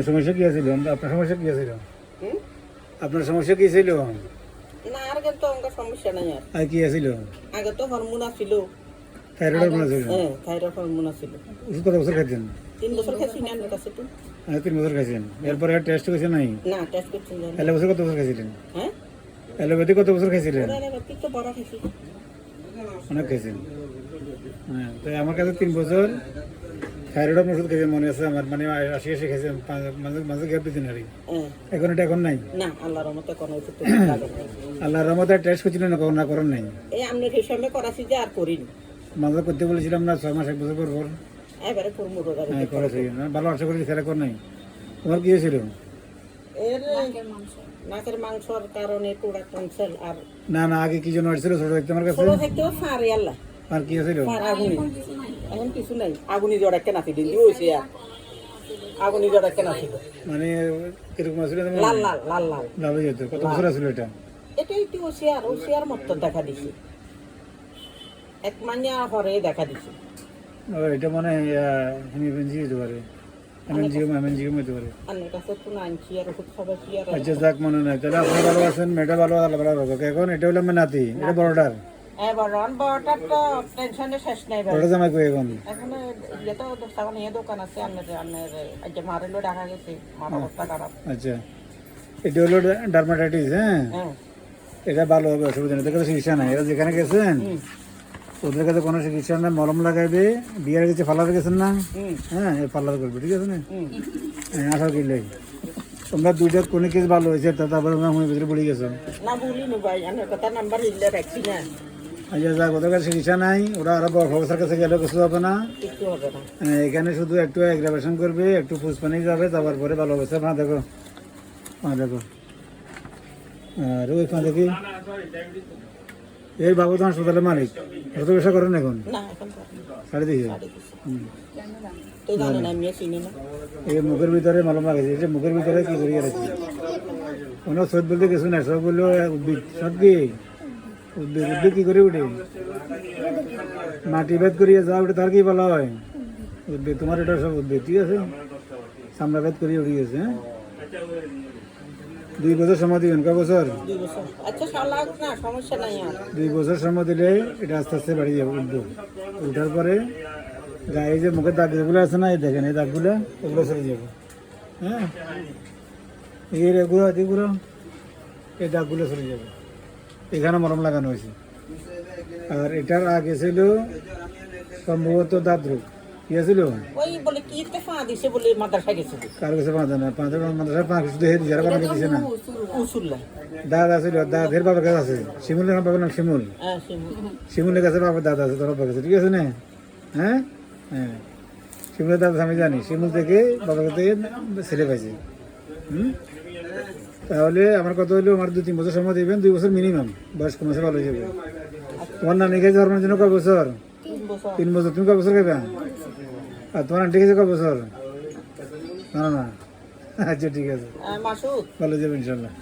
সমস্যা কি আছিল? আপনার সমস্যা কি আছিল? আপনার সমস্যা কি ছিল? না আর কিন্তু আমার সমস্যা নাই আর কি আছিল? আগে তো হরমোন ছিল। থাইরয়েড হরমোন আছিল? হ্যাঁ থাইরয়েড হরমোন ছিল। ওষুধ কত বছর খাইছেন? 3 বছর খাইছি না আমার কাছে তো। 3 বছর খাইছেন। এরপরে টেস্ট করেছেন নাই? না টেস্ট করছি না। এলোপ্যাথি কত বছর খাইছিলেন? হ্যাঁ এলোপ্যাথি কত বছর খাইছিলেন? এলোপ্যাথি তো বড় খাইছি। অনেক খাইছেন। হ্যাঁ তো আমার কাছে 3 বছর থাইরয়েড ওষুধ খাইছেন মনে আছে আমার, মানে 80 খাইছেন, মাঝে গ্যাপ দিতেন আর এখন এটা এখন নাই? না আল্লাহর রহমতে কোনো ওষুধ তো লাগে না। আল্লাহর রহমতে টেস্ট করছিলেন না করেন নাই? এই আমরা হিসাবে করাছি যে আর করিনি। মাঝে করতে বলেছিলাম না 6 মাস 1 বছর পর পর? এবারে করবো রোজার হ্যাঁ করেছি, ভালো আশা করি খেলা কর নাই। তোমার কি হয়েছিল? এর নাকের মাংসর কারণে পুরা ক্যান্সার। আর না না আগে কি জন্য হয়েছিল ছোট থাকতে আমার কাছে? ছোট থাকতেও ফারে আল্লাহ। আর কি হয়েছিল? ফার আগুনি, এখন কিছু নাই। আগুনি জ্বর একটা নাতি দিন হয়েছে আর আগুনি জ্বর একটা নাতি। মানে কিরকম আছিল? লাল লাল লাল লাল লাল হয়ে যেত। কত বছর আছিল এটা? এটা একটু ওসিয়ার মতো দেখা দিছে। 1 মাস হরে দেখা দিছে। ও এটা মানে হেমিফেনজি হতে পারে, হেমেনজিওম হতে পারে। আমার কাছে তো না আনছি আর ওষুধ খাবাছি আর আচ্ছা যাক, মনে নাই তাহলে আপনি ভালো আছেন, মেয়েটা ভালো আল্লাহ ভালো রাখো। এখন এটা হলো আমার নাতি, এটা বড়টার। এবার বড়টার তো টেনশনে শেষ নাই ভাই। বড়টা জামাই কই এখন? এখন ইয়ে তো সামনে ইয়ে দোকান আছে আপনার আজ মারেলো দেখা গেছে, মার অবস্থা খারাপ। আচ্ছা এটা হলো ডার্মাটাইটিস। হ্যাঁ হ্যাঁ এটা ভালো হবে, অসুবিধা নেই। এদের কাছে চিকিৎসা নাই। এরা যেখানে গেছেন ওদের কাছে কোনো চিকিৎসা নেই, মলম লাগাইবে। বিয়ার কাছে পার্লার গেছেন না? হ্যাঁ পার্লার করবে, ঠিক আছে না? হ্যাঁ আশা করলে তোমরা দুইটা কোনো কিছু ভালো হয়েছে, তারপরে তোমরা মনের ভিতরে পড়ে গেছো। না বলিনি ভাই, আমার কথা নাম্বার লিখলে রাখছি না। আচ্ছা যাক, ওদের কাছে চিকিৎসা নাই, ওরা আরো বড় প্রফেসর কাছে গেলে কিছু হবে না। কিছু হবে না। এখানে শুধু একটু অ্যাগ্রাভেশন করবে, একটু ফুসপানি যাবে, তারপর পরে ভালো হবে। মা দেখো, মা দেখো, আর ওই মা দেখি এই বাবু তো হাসপাতালের মালিক, কত পয়সা করেন এখন? না এখন তো 3.5। তো জানে না, আমি চিনি না। এই মুখের ভিতরে মলম লাগাইছে, এটা মুখের ভিতরে কি করিয়া রাখছি? কোনো সদ বলতে কিছু না, সব বললো উদ্ভিদ। সব কি উদ্ভিদ? উদ্ভিদ কি করে উঠে? মাটি ভেদ করিয়া যা উঠে তার কি বলা হয়? উদ্ভিদ। তোমার এটা সব উদ্ভিদ, ঠিক আছে? সামরা ভেদ করিয়া উঠে গেছে। হ্যাঁ 2 বছর সময় দিবেন। ক বছর? 2 বছর। আচ্ছা সালাক না, সমস্যা নাই আর। 2 বছর সময় দিলে এটা আস্তে আস্তে বাড়ি যাবে, উঠবো। উঠার পরে গায়ে যে মুখের দাগ যেগুলো আছে না, এই দেখেন এই দাগগুলো, ওগুলো সরে যাবে। হ্যাঁ এই গুঁড়ো এগুলো, এই দাগগুলো সরে যাবে। এখানে মলম লাগানো হয়েছে। আর এটার আগে ছিল সম্ভবত দাঁত রোগ। কি আছিল? ওই বলে কি তে ফা দিছে বলে মাদ্রাসা গেছে। কার কাছে পাঁচ না, মাদ্রাসার 5 কিছু দেখে দিচ্ছে, আর কোনো দিচ্ছে না। উসুল্লাহ দাদা আছিল, দাদের বাবার কাছে আছে। শিমুলের বাবার নাম শিমুল। হ্যাঁ শিমু। শিমুলের কাছে বাবার দাদা আছে, তোর বাবার কাছে, ঠিক আছে না? হ্যাঁ হ্যাঁ শিমুলের দাদা আমি জানি, শিমুল থেকে বাবার কাছে ছেলে পাইছে। তাহলে আমার কথা হলো, আমার 2-3 বছর সময় দেবেন, 2 বছর মিনিমাম, বয়স কমেছে ভালো হয়ে যাবে। তোমার নানি খেয়েছে হরমোনের জন্য কয় বছর? 3 বছর। 3 বছর। তুমি কয় বছর খাইবা? আর তোমার আন্টি খেয়েছে কয় বছর? না না, আচ্ছা ঠিক আছে, মাসুদ ভালো যাবে ইনশাল্লাহ।